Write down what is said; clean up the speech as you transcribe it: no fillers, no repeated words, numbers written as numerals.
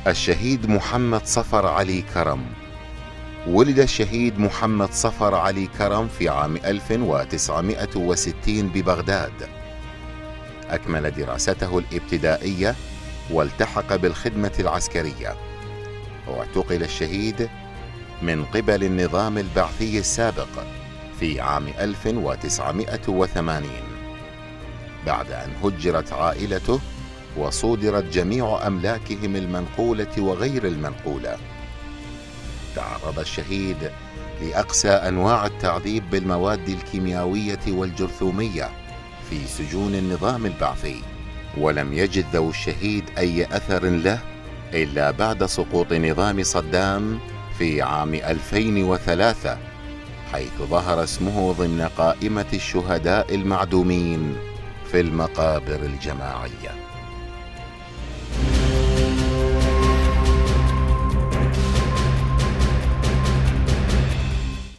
الشهيد محمد صفر علي كرم. ولد الشهيد محمد صفر علي كرم في عام 1960 ببغداد. أكمل دراسته الابتدائية والتحق بالخدمة العسكرية، واعتقل الشهيد من قبل النظام البعثي السابق في عام 1980 بعد أن هجرت عائلته وصودرت جميع أملاكهم المنقولة وغير المنقولة. تعرض الشهيد لأقسى أنواع التعذيب بالمواد الكيميائية والجرثومية في سجون النظام البعثي، ولم يجد ذو الشهيد أي أثر له إلا بعد سقوط نظام صدام في عام 2003، حيث ظهر اسمه ضمن قائمة الشهداء المعدومين في المقابر الجماعية.